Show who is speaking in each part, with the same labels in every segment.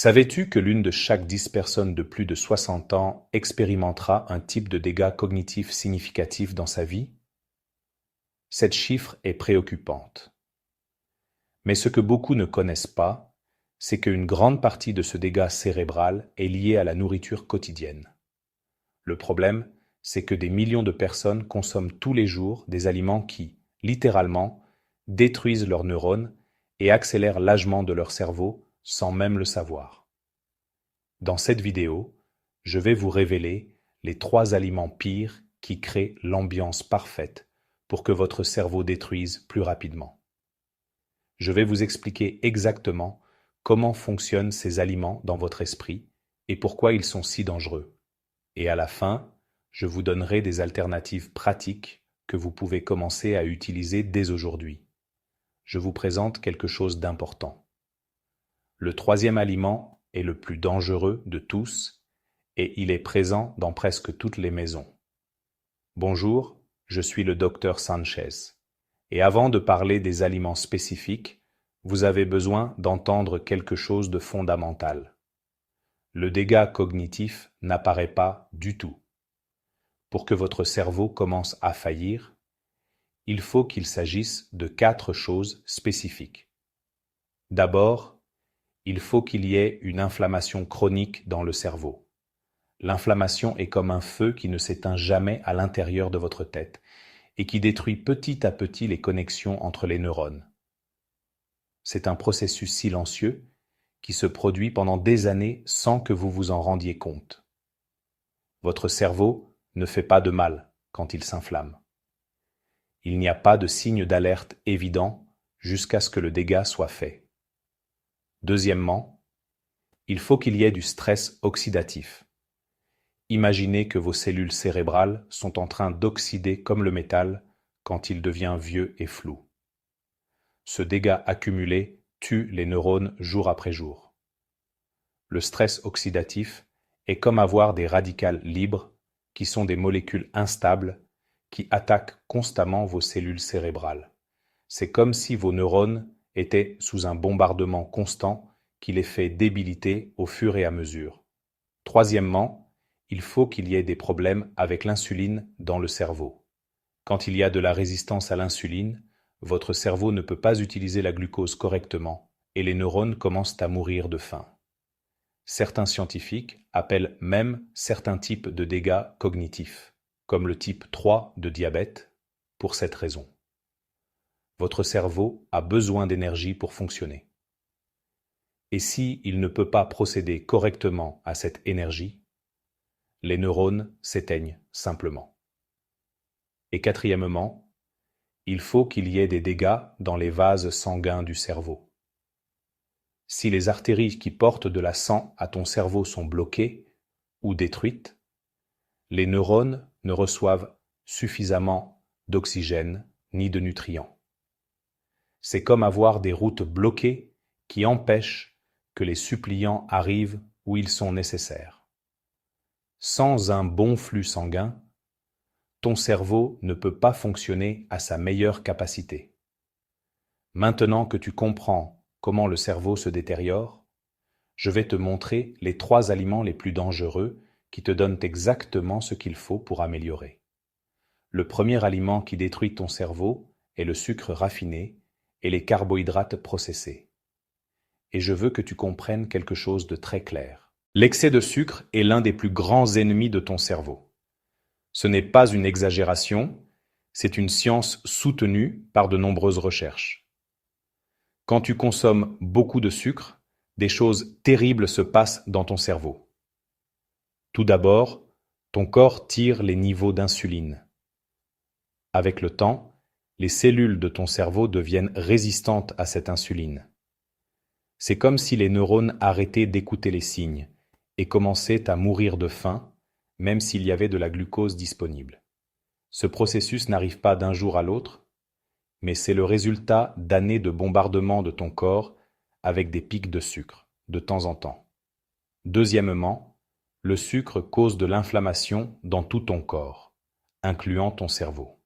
Speaker 1: Savais-tu que l'une de chaque 10 personnes de plus de 60 ans expérimentera un type de dégâts cognitifs significatif dans sa vie? Cette chiffre est préoccupante. Mais ce que beaucoup ne connaissent pas, c'est qu'une grande partie de ce dégât cérébral est liée à la nourriture quotidienne. Le problème, c'est que des millions de personnes consomment tous les jours des aliments qui, littéralement, détruisent leurs neurones et accélèrent l'âgement de leur cerveau sans même le savoir. Dans cette vidéo, je vais vous révéler les 3 aliments pires qui créent l'ambiance parfaite pour que votre cerveau détruise plus rapidement. Je vais vous expliquer exactement comment fonctionnent ces aliments dans votre esprit et pourquoi ils sont si dangereux. Et à la fin, je vous donnerai des alternatives pratiques que vous pouvez commencer à utiliser dès aujourd'hui. Je vous présente quelque chose d'important. Le 3e aliment est le plus dangereux de tous et il est présent dans presque toutes les maisons. Bonjour, je suis le docteur Sanchez. Et avant de parler des aliments spécifiques, vous avez besoin d'entendre quelque chose de fondamental. Le dégât cognitif n'apparaît pas du tout. Pour que votre cerveau commence à faillir, il faut qu'il s'agisse de 4 choses spécifiques. D'abord, il faut qu'il y ait une inflammation chronique dans le cerveau. L'inflammation est comme un feu qui ne s'éteint jamais à l'intérieur de votre tête et qui détruit petit à petit les connexions entre les neurones. C'est un processus silencieux qui se produit pendant des années sans que vous vous en rendiez compte. Votre cerveau ne fait pas de mal quand il s'inflamme. Il n'y a pas de signe d'alerte évident jusqu'à ce que le dégât soit fait. Deuxièmement, il faut qu'il y ait du stress oxydatif. Imaginez que vos cellules cérébrales sont en train d'oxyder comme le métal quand il devient vieux et flou. Ce dégât accumulé tue les neurones jour après jour. Le stress oxydatif est comme avoir des radicales libres, qui sont des molécules instables, qui attaquent constamment vos cellules cérébrales. C'est comme si vos neurones étaient sous un bombardement constant qui les fait débiliter au fur et à mesure. Troisièmement, il faut qu'il y ait des problèmes avec l'insuline dans le cerveau. Quand il y a de la résistance à l'insuline, votre cerveau ne peut pas utiliser la glucose correctement et les neurones commencent à mourir de faim. Certains scientifiques appellent même certains types de dégâts cognitifs, comme le type 3 de diabète, pour cette raison. Votre cerveau a besoin d'énergie pour fonctionner. Et si il ne peut pas procéder correctement à cette énergie, les neurones s'éteignent simplement. Et quatrièmement, il faut qu'il y ait des dégâts dans les vases sanguins du cerveau. Si les artères qui portent de la sang à ton cerveau sont bloquées ou détruites, les neurones ne reçoivent suffisamment d'oxygène ni de nutriments. C'est comme avoir des routes bloquées qui empêchent que les suppléants arrivent où ils sont nécessaires. Sans un bon flux sanguin, ton cerveau ne peut pas fonctionner à sa meilleure capacité. Maintenant que tu comprends comment le cerveau se détériore, je vais te montrer les 3 aliments les plus dangereux qui te donnent exactement ce qu'il faut pour améliorer. Le premier aliment qui détruit ton cerveau est le sucre raffiné et les carbohydrates processés. Et je veux que tu comprennes quelque chose de très clair. L'excès de sucre est l'un des plus grands ennemis de ton cerveau. Ce n'est pas une exagération, c'est une science soutenue par de nombreuses recherches. Quand tu consommes beaucoup de sucre, des choses terribles se passent dans ton cerveau. Tout d'abord, ton corps tire les niveaux d'insuline. Avec le temps, les cellules de ton cerveau deviennent résistantes à cette insuline. C'est comme si les neurones arrêtaient d'écouter les signes et commençaient à mourir de faim, même s'il y avait de la glucose disponible. Ce processus n'arrive pas d'un jour à l'autre, mais c'est le résultat d'années de bombardement de ton corps avec des pics de sucre, de temps en temps. Deuxièmement, le sucre cause de l'inflammation dans tout ton corps, incluant ton cerveau.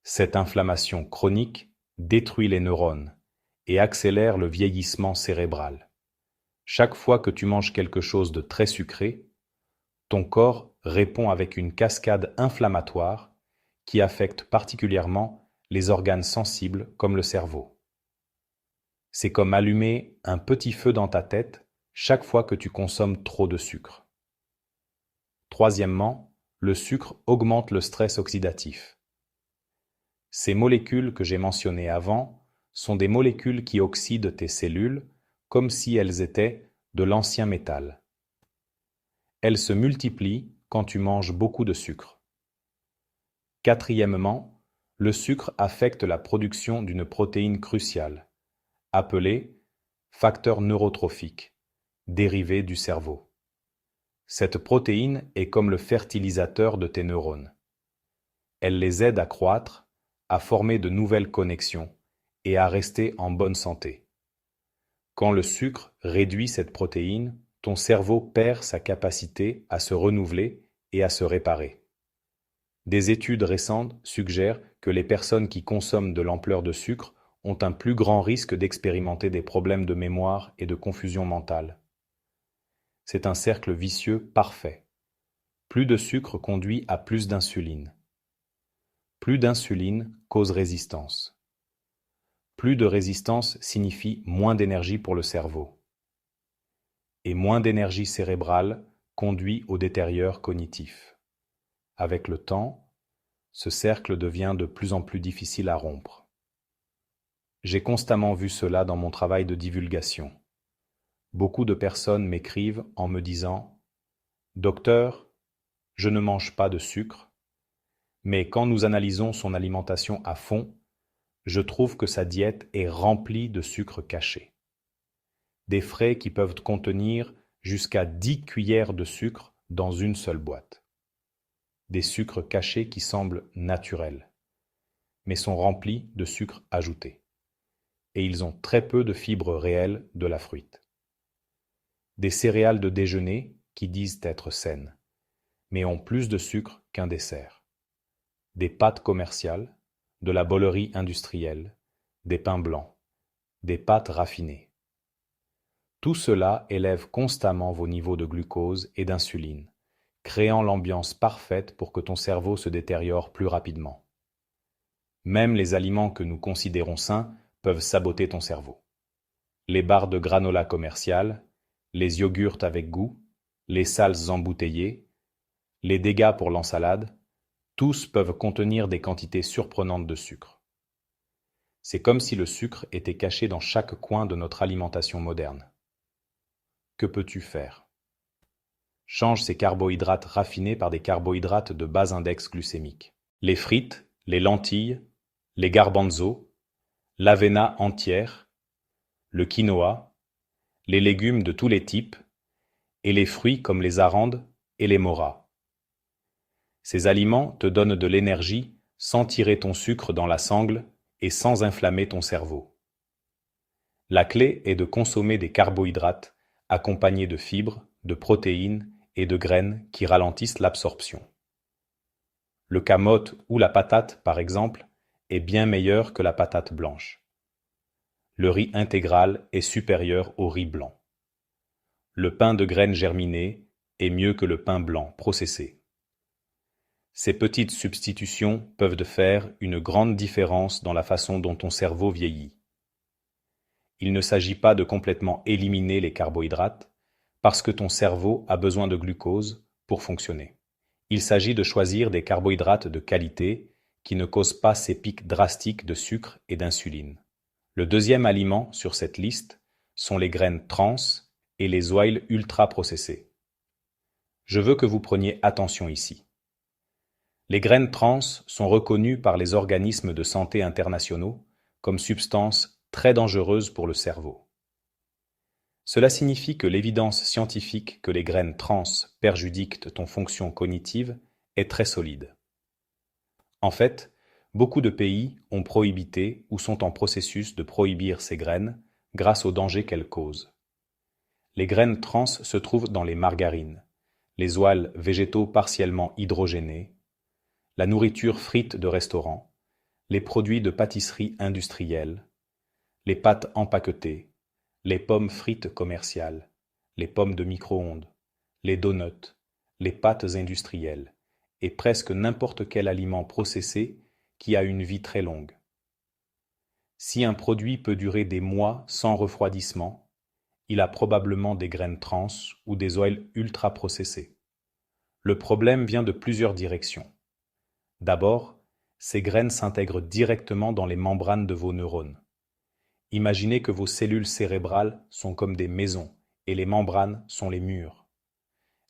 Speaker 1: Cette inflammation chronique détruit les neurones et accélère le vieillissement cérébral. Chaque fois que tu manges quelque chose de très sucré, ton corps répond avec une cascade inflammatoire qui affecte particulièrement les organes sensibles comme le cerveau. C'est comme allumer un petit feu dans ta tête chaque fois que tu consommes trop de sucre. Troisièmement, le sucre augmente le stress oxydatif. Ces molécules que j'ai mentionnées avant sont des molécules qui oxydent tes cellules comme si elles étaient de l'ancien métal. Elles se multiplient quand tu manges beaucoup de sucre. Quatrièmement, le sucre affecte la production d'une protéine cruciale, appelée facteur neurotrophique, dérivé du cerveau. Cette protéine est comme le fertilisateur de tes neurones. Elle les aide à croître, à former de nouvelles connexions et à rester en bonne santé. Quand le sucre réduit cette protéine, ton cerveau perd sa capacité à se renouveler et à se réparer. Des études récentes suggèrent que les personnes qui consomment de l'ampleur de sucre ont un plus grand risque d'expérimenter des problèmes de mémoire et de confusion mentale. C'est un cercle vicieux parfait. Plus de sucre conduit à plus d'insuline. Plus d'insuline cause résistance. Plus de résistance signifie moins d'énergie pour le cerveau. Et moins d'énergie cérébrale conduit au détérieur cognitif. Avec le temps, ce cercle devient de plus en plus difficile à rompre. J'ai constamment vu cela dans mon travail de divulgation. Beaucoup de personnes m'écrivent en me disant « Docteur, je ne mange pas de sucre, mais quand nous analysons son alimentation à fond, je trouve que sa diète est remplie de sucre caché. Des frais qui peuvent contenir jusqu'à 10 cuillères de sucre dans une seule boîte. Des sucres cachés qui semblent naturels, mais sont remplis de sucre ajouté. Et ils ont très peu de fibres réelles de la fruite. Des céréales de déjeuner qui disent être saines, mais ont plus de sucre qu'un dessert. Des pâtes commerciales, de la bollerie industrielle, des pains blancs, des pâtes raffinées. Tout cela élève constamment vos niveaux de glucose et d'insuline, créant l'ambiance parfaite pour que ton cerveau se détériore plus rapidement. Même les aliments que nous considérons sains peuvent saboter ton cerveau. Les barres de granola commerciales, les yogourts avec goût, les salses embouteillées, les dégâts pour l'ensalade, tous peuvent contenir des quantités surprenantes de sucre. C'est comme si le sucre était caché dans chaque coin de notre alimentation moderne. Que peux-tu faire? Change ces carbohydrates raffinés par des carbohydrates de bas index glycémique. Les frites, les lentilles, les garbanzos, l'avena entière, le quinoa, les légumes de tous les types, et les fruits comme les arandes et les moras. Ces aliments te donnent de l'énergie sans tirer ton sucre dans la sangle et sans inflammer ton cerveau. La clé est de consommer des carbohydrates accompagnés de fibres, de protéines et de graines qui ralentissent l'absorption. Le camote ou la patate, par exemple, est bien meilleur que la patate blanche. Le riz intégral est supérieur au riz blanc. Le pain de graines germinées est mieux que le pain blanc processé. Ces petites substitutions peuvent faire une grande différence dans la façon dont ton cerveau vieillit. Il ne s'agit pas de complètement éliminer les carbohydrates, parce que ton cerveau a besoin de glucose pour fonctionner. Il s'agit de choisir des carbohydrates de qualité qui ne causent pas ces pics drastiques de sucre et d'insuline. Le deuxième aliment sur cette liste sont les graines trans et les oils ultra-processés. Je veux que vous preniez attention ici. Les graines trans sont reconnues par les organismes de santé internationaux comme substances très dangereuses pour le cerveau. Cela signifie que l'évidence scientifique que les graines trans perjudiquent ton fonction cognitive est très solide. En fait, beaucoup de pays ont prohibé ou sont en processus de prohibir ces graines grâce aux dangers qu'elles causent. Les graines trans se trouvent dans les margarines, les oils végétaux partiellement hydrogénés, la nourriture frite de restaurant, les produits de pâtisserie industrielle, les pâtes empaquetées, les pommes frites commerciales, les pommes de micro-ondes, les donuts, les pâtes industrielles et presque n'importe quel aliment processé qui a une vie très longue. Si un produit peut durer des mois sans refroidissement, il a probablement des graines trans ou des oils ultra-processés. Le problème vient de plusieurs directions. D'abord, ces graines s'intègrent directement dans les membranes de vos neurones. Imaginez que vos cellules cérébrales sont comme des maisons et les membranes sont les murs.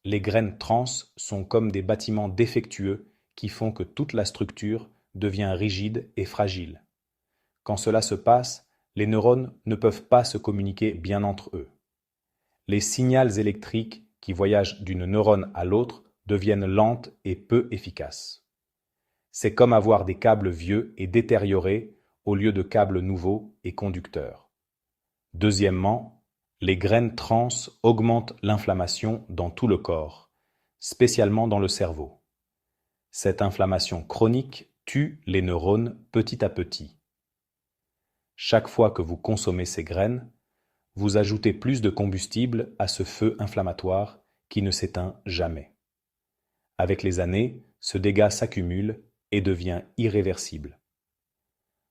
Speaker 1: Les graines trans sont comme des bâtiments défectueux qui font que toute la structure devient rigide et fragile. Quand cela se passe, les neurones ne peuvent pas se communiquer bien entre eux. Les signaux électriques qui voyagent d'une neurone à l'autre deviennent lentes et peu efficaces. C'est comme avoir des câbles vieux et détériorés au lieu de câbles nouveaux et conducteurs. Deuxièmement, les graines trans augmentent l'inflammation dans tout le corps, spécialement dans le cerveau. Cette inflammation chronique tue les neurones petit à petit. Chaque fois que vous consommez ces graines, vous ajoutez plus de combustible à ce feu inflammatoire qui ne s'éteint jamais. Avec les années, ce dégât s'accumule et devient irréversible.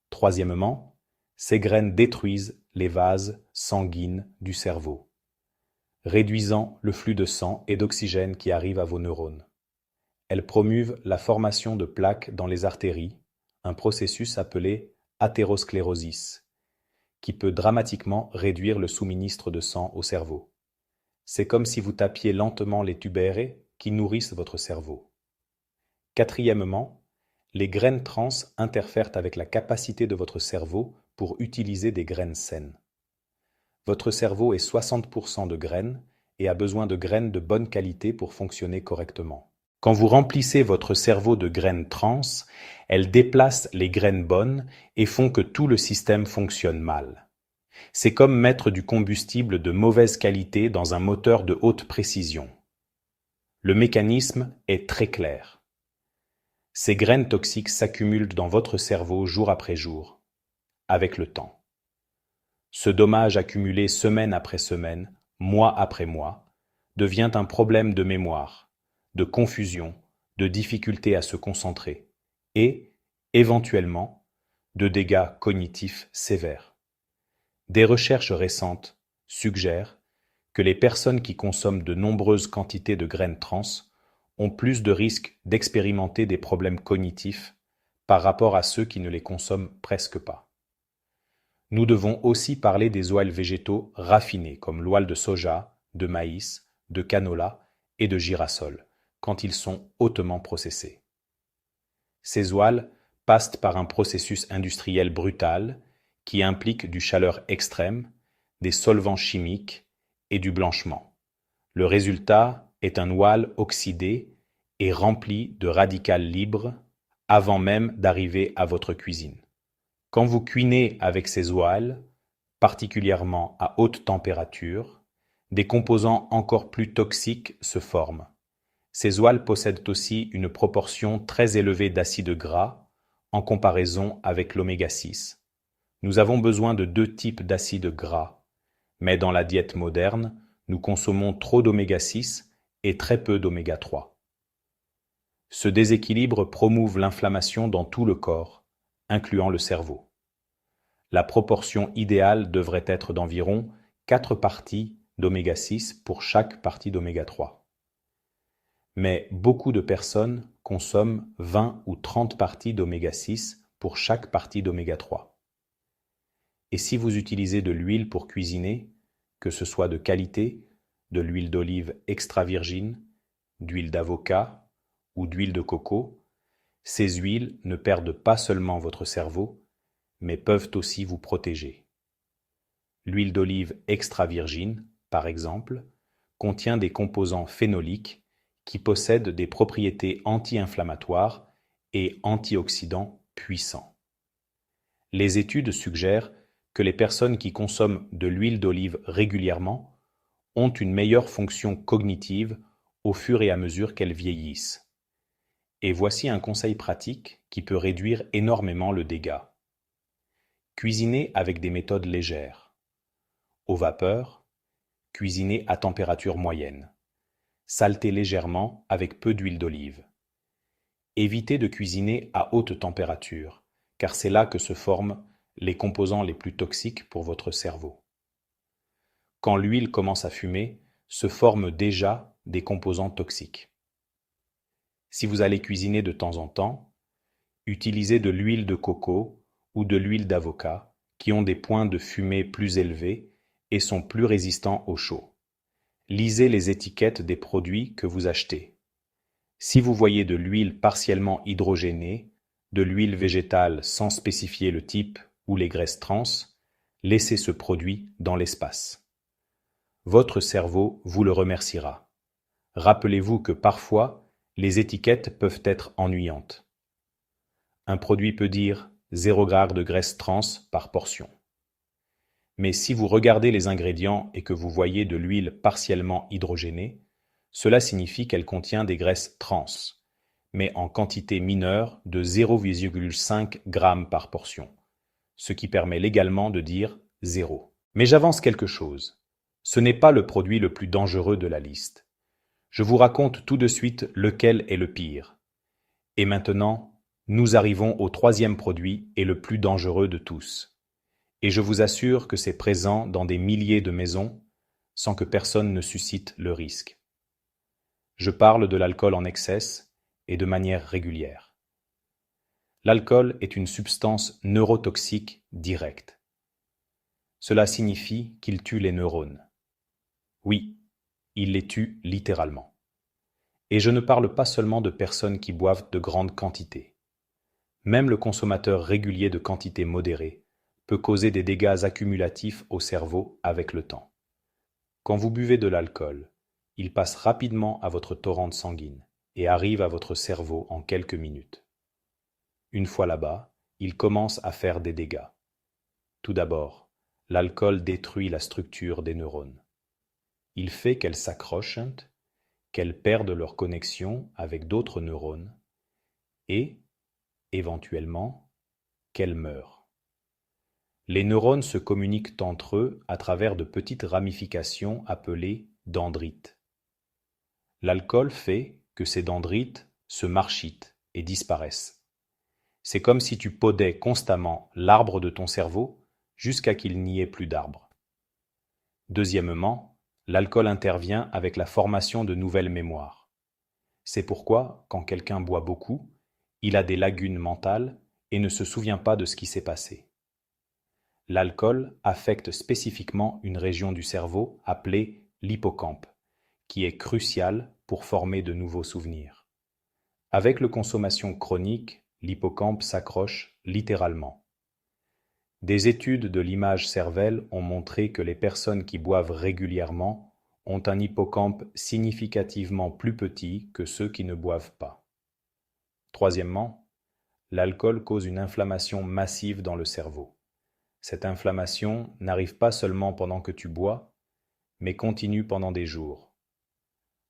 Speaker 1: Troisièmement, ces graines détruisent les vases sanguines du cerveau, réduisant le flux de sang et d'oxygène qui arrive à vos neurones. Elles promeuvent la formation de plaques dans les artères, un processus appelé athérosclérosis, qui peut dramatiquement réduire le sous-ministre de sang au cerveau. C'est comme si vous tapiez lentement les tubaires qui nourrissent votre cerveau. Quatrièmement, les graines trans interfèrent avec la capacité de votre cerveau pour utiliser des graines saines. Votre cerveau est 60% de graines et a besoin de graines de bonne qualité pour fonctionner correctement. Quand vous remplissez votre cerveau de graines trans, elles déplacent les graines bonnes et font que tout le système fonctionne mal. C'est comme mettre du combustible de mauvaise qualité dans un moteur de haute précision. Le mécanisme est très clair. Ces graines toxiques s'accumulent dans votre cerveau jour après jour, avec le temps. Ce dommage accumulé semaine après semaine, mois après mois, devient un problème de mémoire, de confusion, de difficulté à se concentrer et, éventuellement, de dégâts cognitifs sévères. Des recherches récentes suggèrent que les personnes qui consomment de nombreuses quantités de graines trans ont plus de risques d'expérimenter des problèmes cognitifs par rapport à ceux qui ne les consomment presque pas. Nous devons aussi parler des oils végétaux raffinés comme l'oil de soja, de maïs, de canola et de girasol, quand ils sont hautement processés. Ces oils passent par un processus industriel brutal qui implique du chaleur extrême, des solvants chimiques et du blanchiment. Le résultat est un oil oxydé et rempli de radicales libres avant même d'arriver à votre cuisine. Quand vous cuinez avec ces oils, particulièrement à haute température, des composants encore plus toxiques se forment. Ces oils possèdent aussi une proportion très élevée d'acides gras en comparaison avec l'oméga 6. Nous avons besoin de 2 types d'acides gras, mais dans la diète moderne, nous consommons trop d'oméga 6 et très peu d'oméga 3. Ce déséquilibre pромouve l'inflammation dans tout le corps, incluant le cerveau. La proportion idéale devrait être d'environ 4 parties d'oméga 6 pour chaque partie d'oméga 3. Mais beaucoup de personnes consomment 20 ou 30 parties d'oméga 6 pour chaque partie d'oméga 3. Et si vous utilisez de l'huile pour cuisiner, que ce soit de qualité, de l'huile d'olive extra virgin, d'huile d'avocat ou d'huile de coco, ces huiles ne perdent pas seulement votre cerveau, mais peuvent aussi vous protéger. L'huile d'olive extra virgin, par exemple, contient des composants phénoliques qui possèdent des propriétés anti-inflammatoires et antioxydants puissants. Les études suggèrent que les personnes qui consomment de l'huile d'olive régulièrement ont une meilleure fonction cognitive au fur et à mesure qu'elles vieillissent. Et voici un conseil pratique qui peut réduire énormément le dégât. Cuisinez avec des méthodes légères. Aux vapeurs, cuisinez à température moyenne. Saltez légèrement avec peu d'huile d'olive. Évitez de cuisiner à haute température, car c'est là que se forment les composants les plus toxiques pour votre cerveau. Quand l'huile commence à fumer, se forment déjà des composants toxiques. Si vous allez cuisiner de temps en temps, utilisez de l'huile de coco ou de l'huile d'avocat qui ont des points de fumée plus élevés et sont plus résistants au chaud. Lisez les étiquettes des produits que vous achetez. Si vous voyez de l'huile partiellement hydrogénée, de l'huile végétale sans spécifier le type ou les graisses trans, laissez ce produit dans l'espace. Votre cerveau vous le remerciera. Rappelez-vous que parfois, les étiquettes peuvent être ennuyantes. Un produit peut dire 0 g de graisse trans par portion. Mais si vous regardez les ingrédients et que vous voyez de l'huile partiellement hydrogénée, cela signifie qu'elle contient des graisses trans, mais en quantité mineure de 0,5 g par portion, ce qui permet légalement de dire 0. Mais j'avance quelque chose. Ce n'est pas le produit le plus dangereux de la liste. Je vous raconte tout de suite lequel est le pire. Et maintenant, nous arrivons au troisième produit et le plus dangereux de tous. Et je vous assure que c'est présent dans des milliers de maisons sans que personne ne suscite le risque. Je parle de l'alcool en excès et de manière régulière. L'alcool est une substance neurotoxique directe. Cela signifie qu'il tue les neurones. Oui, il les tue littéralement. Et je ne parle pas seulement de personnes qui boivent de grandes quantités. Même le consommateur régulier de quantités modérées peut causer des dégâts accumulatifs au cerveau avec le temps. Quand vous buvez de l'alcool, il passe rapidement à votre torrente sanguine et arrive à votre cerveau en quelques minutes. Une fois là-bas, il commence à faire des dégâts. Tout d'abord, l'alcool détruit la structure des neurones. Il fait qu'elles s'accrochent, qu'elles perdent leur connexion avec d'autres neurones et, éventuellement, qu'elles meurent. Les neurones se communiquent entre eux à travers de petites ramifications appelées dendrites. L'alcool fait que ces dendrites se marchitent et disparaissent. C'est comme si tu podais constamment l'arbre de ton cerveau jusqu'à qu'il n'y ait plus d'arbre. Deuxièmement, l'alcool intervient avec la formation de nouvelles mémoires. C'est pourquoi, quand quelqu'un boit beaucoup, il a des lacunes mentales et ne se souvient pas de ce qui s'est passé. L'alcool affecte spécifiquement une région du cerveau appelée l'hippocampe, qui est cruciale pour former de nouveaux souvenirs. Avec la consommation chronique, l'hippocampe s'accroche littéralement. Des études de l'image cervelle ont montré que les personnes qui boivent régulièrement ont un hippocampe significativement plus petit que ceux qui ne boivent pas. Troisièmement, l'alcool cause une inflammation massive dans le cerveau. Cette inflammation n'arrive pas seulement pendant que tu bois, mais continue pendant des jours.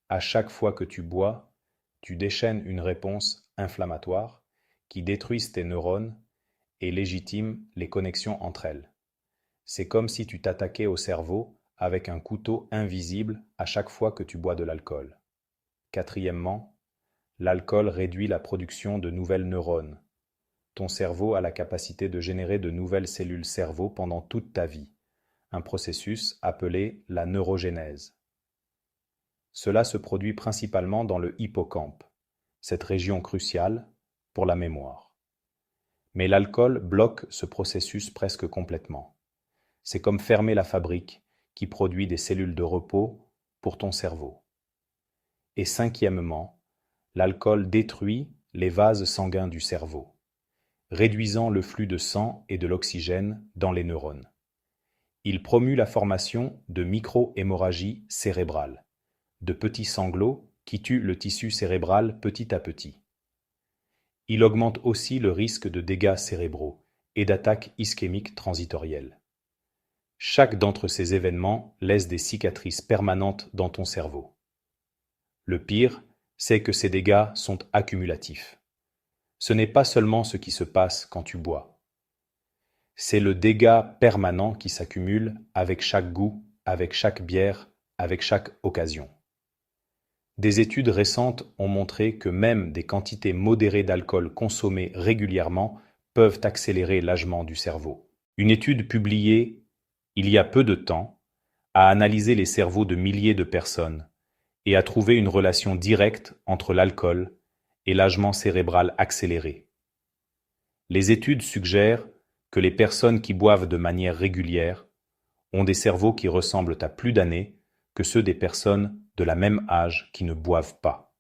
Speaker 1: À chaque fois que tu bois, tu déchaînes une réponse inflammatoire qui détruit tes neurones et légitime les connexions entre elles. C'est comme si tu t'attaquais au cerveau avec un couteau invisible à chaque fois que tu bois de l'alcool. Quatrièmement, l'alcool réduit la production de nouvelles neurones. Ton cerveau a la capacité de générer de nouvelles cellules cerveau pendant toute ta vie, un processus appelé la neurogénèse. Cela se produit principalement dans le hippocampe, cette région cruciale pour la mémoire. Mais l'alcool bloque ce processus presque complètement. C'est comme fermer la fabrique qui produit des cellules de repos pour ton cerveau. Et cinquièmement, l'alcool détruit les vases sanguins du cerveau, réduisant le flux de sang et de l'oxygène dans les neurones. Il promue la formation de micro-hémorragies cérébrales, de petits sanglots qui tuent le tissu cérébral petit à petit. Il augmente aussi le risque de dégâts cérébraux et d'attaques ischémiques transitorielles. Chaque d'entre ces événements laisse des cicatrices permanentes dans ton cerveau. Le pire, c'est que ces dégâts sont accumulatifs. Ce n'est pas seulement ce qui se passe quand tu bois. C'est le dégât permanent qui s'accumule avec chaque goût, avec chaque bière avec chaque occasion. Des études récentes ont montré que même des quantités modérées d'alcool consommées régulièrement peuvent accélérer l'âgement du cerveau. Une étude publiée il y a peu de temps a analysé les cerveaux de milliers de personnes et a trouvé une relation directe entre l'alcool et l'âgement cérébral accéléré. Les études suggèrent que les personnes qui boivent de manière régulière ont des cerveaux qui ressemblent à plus d'années que ceux des personnes de la même âge qui ne boivent pas.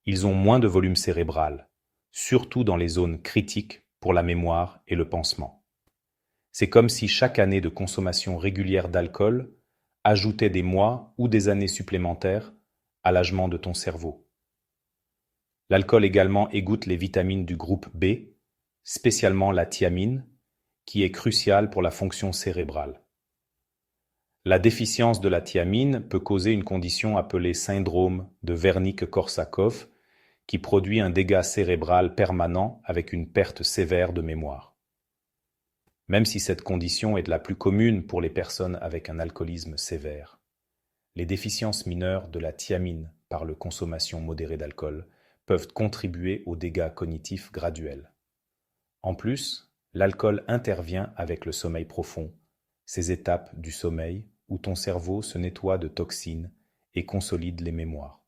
Speaker 1: Ils ont moins de volume cérébral, surtout dans les zones critiques pour la mémoire et le pansement. C'est comme si chaque année de consommation régulière d'alcool ajoutait des mois ou des années supplémentaires à l'âgement de ton cerveau. L'alcool également égoutte les vitamines du groupe B, spécialement la thiamine, qui est cruciale pour la fonction cérébrale. La déficience de la thiamine peut causer une condition appelée syndrome de Wernicke-Korsakoff, qui produit un dégât cérébral permanent avec une perte sévère de mémoire. Même si cette condition est de la plus commune pour les personnes avec un alcoolisme sévère, les déficiences mineures de la thiamine par la consommation modérée d'alcool peuvent contribuer aux dégâts cognitifs graduels. En plus, l'alcool intervient avec le sommeil profond, ces étapes du sommeil où ton cerveau se nettoie de toxines et consolide les mémoires.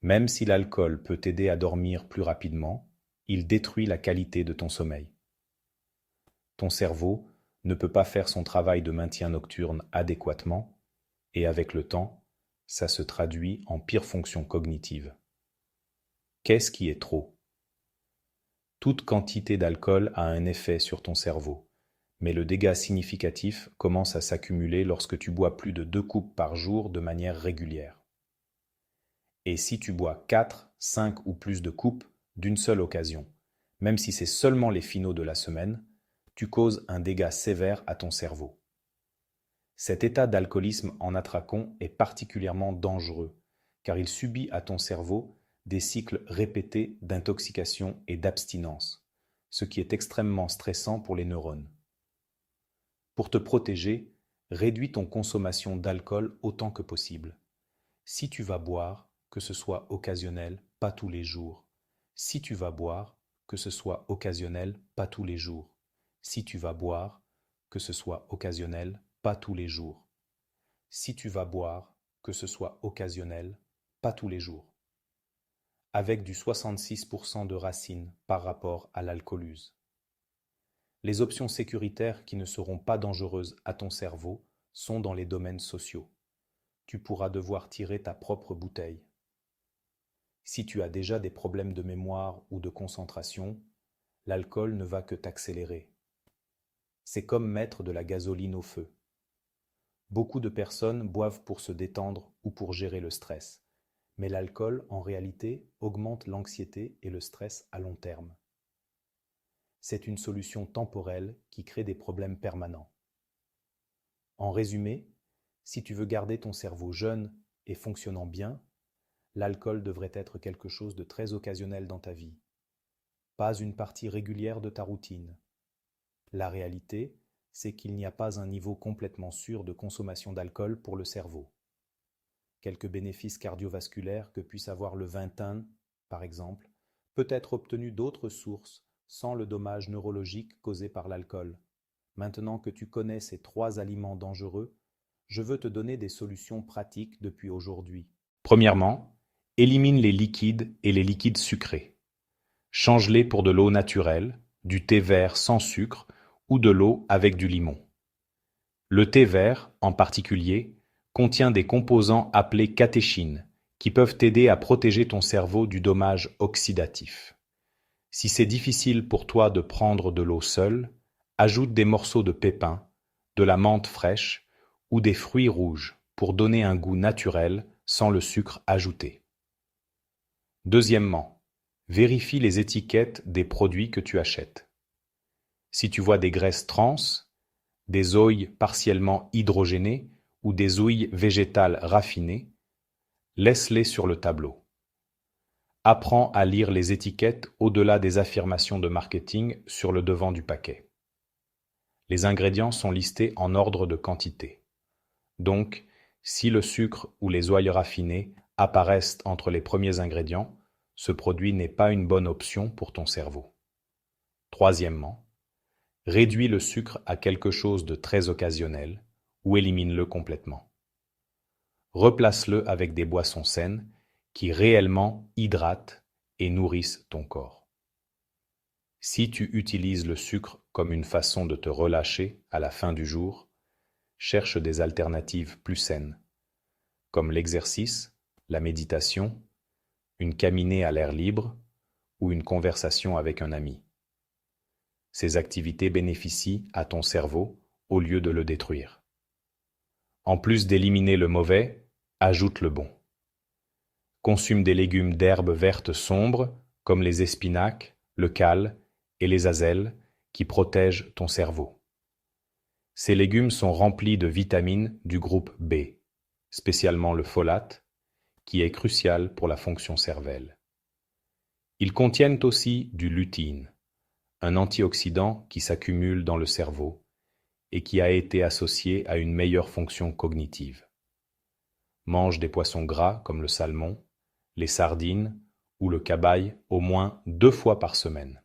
Speaker 1: Même si l'alcool peut t'aider à dormir plus rapidement, il détruit la qualité de ton sommeil. Ton cerveau ne peut pas faire son travail de maintien nocturne adéquatement et avec le temps, ça se traduit en pire fonction cognitive. Qu'est-ce qui est trop ? Toute quantité d'alcool a un effet sur ton cerveau, mais le dégât significatif commence à s'accumuler lorsque tu bois plus de 2 coupes par jour de manière régulière. Et si tu bois 4, 5 ou plus de coupes d'une seule occasion, même si c'est seulement les finaux de la semaine, tu causes un dégât sévère à ton cerveau. Cet état d'alcoolisme en attracon est particulièrement dangereux, car il subit à ton cerveau des cycles répétés d'intoxication et d'abstinence, ce qui est extrêmement stressant pour les neurones. Pour te protéger, réduis ton consommation d'alcool autant que possible. Si tu vas boire, que ce soit occasionnel, pas tous les jours. Si tu vas boire, que ce soit occasionnel, pas tous les jours. Si tu vas boire, que ce soit occasionnel, pas tous les jours. Si tu vas boire, que ce soit occasionnel, pas tous les jours. Avec du 66% de racine par rapport à l'alcooluse. Les options sécuritaires qui ne seront pas dangereuses à ton cerveau sont dans les domaines sociaux. Tu pourras devoir tirer ta propre bouteille. Si tu as déjà des problèmes de mémoire ou de concentration, l'alcool ne va que t'accélérer. C'est comme mettre de la gasoline au feu. Beaucoup de personnes boivent pour se détendre ou pour gérer le stress. Mais l'alcool, en réalité, augmente l'anxiété et le stress à long terme. C'est une solution temporelle qui crée des problèmes permanents. En résumé, si tu veux garder ton cerveau jeune et fonctionnant bien, l'alcool devrait être quelque chose de très occasionnel dans ta vie, pas une partie régulière de ta routine. La réalité, c'est qu'il n'y a pas un niveau complètement sûr de consommation d'alcool pour le cerveau. Quelques bénéfices cardiovasculaires que puisse avoir le vin teint, par exemple, peut être obtenu d'autres sources sans le dommage neurologique causé par l'alcool. Maintenant que tu connais ces 3 aliments dangereux, je veux te donner des solutions pratiques depuis aujourd'hui. Premièrement, élimine les liquides et les liquides sucrés. Change-les pour de l'eau naturelle, du thé vert sans sucre ou de l'eau avec du limon. Le thé vert, en particulier, contient des composants appelés catéchines, qui peuvent t'aider à protéger ton cerveau du dommage oxydatif. Si c'est difficile pour toi de prendre de l'eau seule, ajoute des morceaux de pépins, de la menthe fraîche ou des fruits rouges pour donner un goût naturel sans le sucre ajouté. Deuxièmement, vérifie les étiquettes des produits que tu achètes. Si tu vois des graisses trans, des oils partiellement hydrogénées ou des huiles végétales raffinées, laisse-les sur le tableau. Apprends à lire les étiquettes au-delà des affirmations de marketing sur le devant du paquet. Les ingrédients sont listés en ordre de quantité. Donc, si le sucre ou les oils raffinés apparaissent entre les premiers ingrédients, ce produit n'est pas une bonne option pour ton cerveau. Troisièmement, réduis le sucre à quelque chose de très occasionnel ou élimine-le complètement. Replace-le avec des boissons saines qui réellement hydratent et nourrissent ton corps. Si tu utilises le sucre comme une façon de te relâcher à la fin du jour, cherche des alternatives plus saines, comme l'exercice, la méditation, une caminée à l'air libre ou une conversation avec un ami. Ces activités bénéficient à ton cerveau au lieu de le détruire. En plus d'éliminer le mauvais, ajoute le bon. Consume des légumes d'herbes vertes sombres comme les espinacs, le cale et les azelles qui protègent ton cerveau. Ces légumes sont remplis de vitamines du groupe B, spécialement le folate, qui est crucial pour la fonction cervelle. Ils contiennent aussi du lutéine, un antioxydant qui s'accumule dans le cerveau et qui a été associé à une meilleure fonction cognitive. Mange des poissons gras comme le salmon, les sardines ou le cabillaud au moins 2 fois par semaine.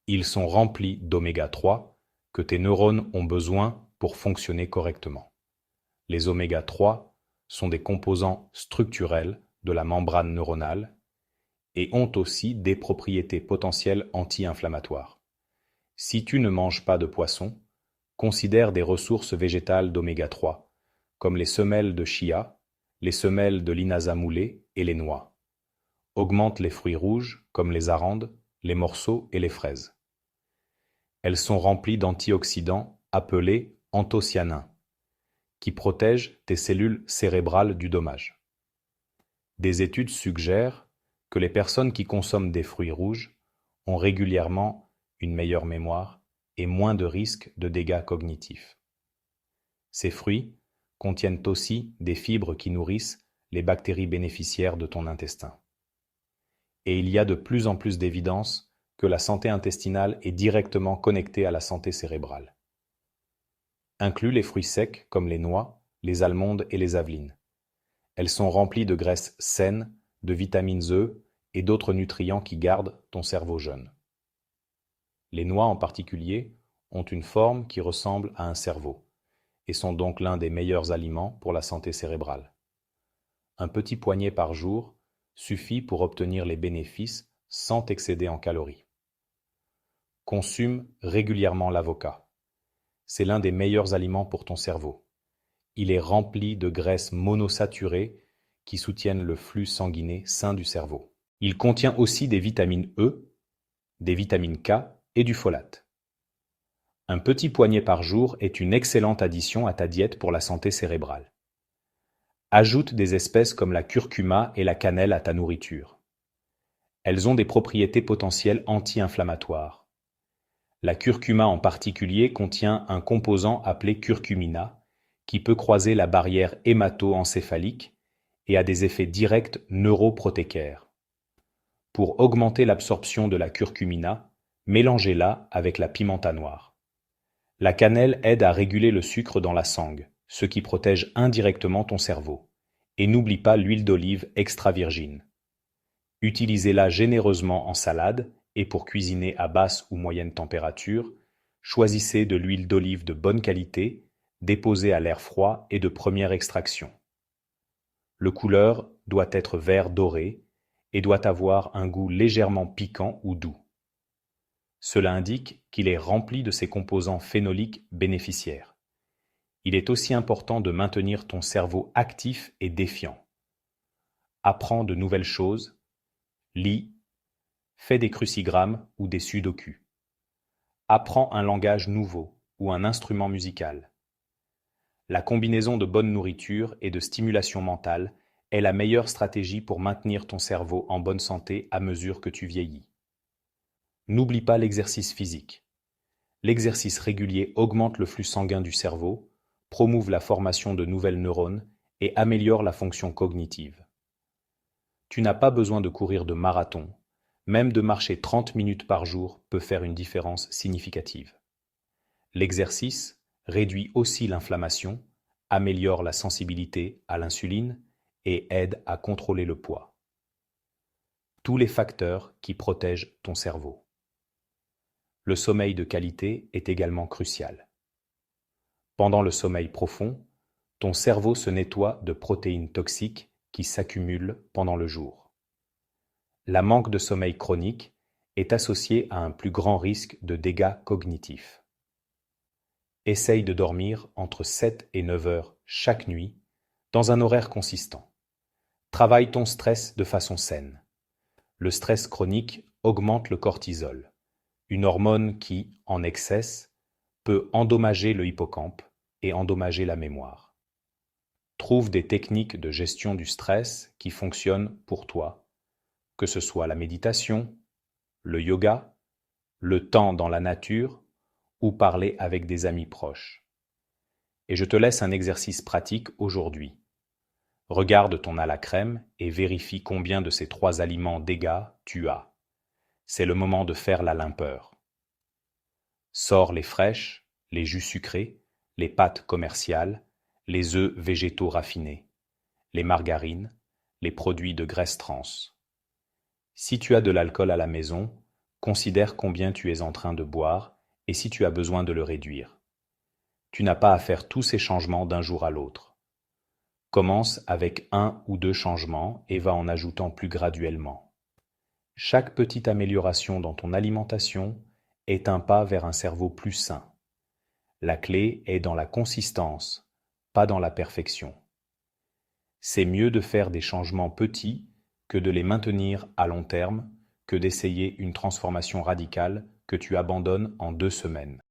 Speaker 1: Ils sont remplis d'oméga 3 que tes neurones ont besoin pour fonctionner correctement. Les oméga 3 sont des composants structurels de la membrane neuronale et ont aussi des propriétés potentielles anti-inflammatoires. Si tu ne manges pas de poisson, considère des ressources végétales d'oméga 3, comme les semelles de chia, les semelles de linaza moulée et les noix. Augmente les fruits rouges, comme les amandes, les morceaux et les fraises. Elles sont remplies d'antioxydants appelés anthocyanins, qui protègent tes cellules cérébrales du dommage. Des études suggèrent que les personnes qui consomment des fruits rouges ont régulièrement une meilleure mémoire et moins de risques de dégâts cognitifs. Ces fruits contiennent aussi des fibres qui nourrissent les bactéries bénéficiaires de ton intestin. Et il y a de plus en plus d'évidence que la santé intestinale est directement connectée à la santé cérébrale. Inclus les fruits secs comme les noix, les almondes et les avelines. Elles sont remplies de graisses saines, de vitamines E et d'autres nutriments qui gardent ton cerveau jeune. Les noix en particulier ont une forme qui ressemble à un cerveau et sont donc l'un des meilleurs aliments pour la santé cérébrale. Un petit poignet par jour suffit pour obtenir les bénéfices sans t'excéder en calories. Consume régulièrement l'avocat. C'est l'un des meilleurs aliments pour ton cerveau. Il est rempli de graisses monosaturées qui soutiennent le flux sanguiné sain du cerveau. Il contient aussi des vitamines E, des vitamines K et du folate. Un petit poignet par jour est une excellente addition à ta diète pour la santé cérébrale. Ajoute des espèces comme la curcuma et la cannelle à ta nourriture. Elles ont des propriétés potentielles anti-inflammatoires. La curcuma en particulier contient un composant appelé curcumina qui peut croiser la barrière hémato-encéphalique et a des effets directs neuroprotecteurs. Pour augmenter l'absorption de la curcumina, mélangez-la avec la pimenta noire. La cannelle aide à réguler le sucre dans la sangue, ce qui protège indirectement ton cerveau. Et n'oublie pas l'huile d'olive extra virgin. Utilisez-la généreusement en salade et pour cuisiner à basse ou moyenne température, choisissez de l'huile d'olive de bonne qualité, déposée à l'air froid et de première extraction. Le couleur doit être vert doré et doit avoir un goût légèrement piquant ou doux. Cela indique qu'il est rempli de ces composants phénoliques bénéficiaires. Il est aussi important de maintenir ton cerveau actif et défiant. Apprends de nouvelles choses, lis, fais des crucigrammes ou des sudoku. Apprends un langage nouveau ou un instrument musical. La combinaison de bonne nourriture et de stimulation mentale est la meilleure stratégie pour maintenir ton cerveau en bonne santé à mesure que tu vieillis. N'oublie pas l'exercice physique. L'exercice régulier augmente le flux sanguin du cerveau, promouve la formation de nouvelles neurones et améliore la fonction cognitive. Tu n'as pas besoin de courir de marathon, même de marcher 30 minutes par jour peut faire une différence significative. L'exercice réduit aussi l'inflammation, améliore la sensibilité à l'insuline et aide à contrôler le poids. Tous les facteurs qui protègent ton cerveau. Le sommeil de qualité est également crucial. Pendant le sommeil profond, ton cerveau se nettoie de protéines toxiques qui s'accumulent pendant le jour. La manque de sommeil chronique est associée à un plus grand risque de dégâts cognitifs. Essaye de dormir entre 7 et 9 heures chaque nuit, dans un horaire consistant. Travaille ton stress de façon saine. Le stress chronique augmente le cortisol, une hormone qui, en excès, peut endommager le hippocampe et endommager la mémoire. Trouve des techniques de gestion du stress qui fonctionnent pour toi, que ce soit la méditation, le yoga, le temps dans la nature ou parler avec des amis proches. Et je te laisse un exercice pratique aujourd'hui. Regarde ton à la crème et vérifie combien de ces 3 aliments dégâts tu as. C'est le moment de faire la limpeur. Sors les fraîches, les jus sucrés, les pâtes commerciales, les œufs végétaux raffinés, les margarines, les produits de graisse trans. Si tu as de l'alcool à la maison, considère combien tu es en train de boire et si tu as besoin de le réduire. Tu n'as pas à faire tous ces changements d'un jour à l'autre. Commence avec 1 ou 2 changements et va en ajoutant plus graduellement. Chaque petite amélioration dans ton alimentation est un pas vers un cerveau plus sain. La clé est dans la consistance, pas dans la perfection. C'est mieux de faire des changements petits que de les maintenir à long terme, que d'essayer une transformation radicale que tu abandonnes en 2 semaines.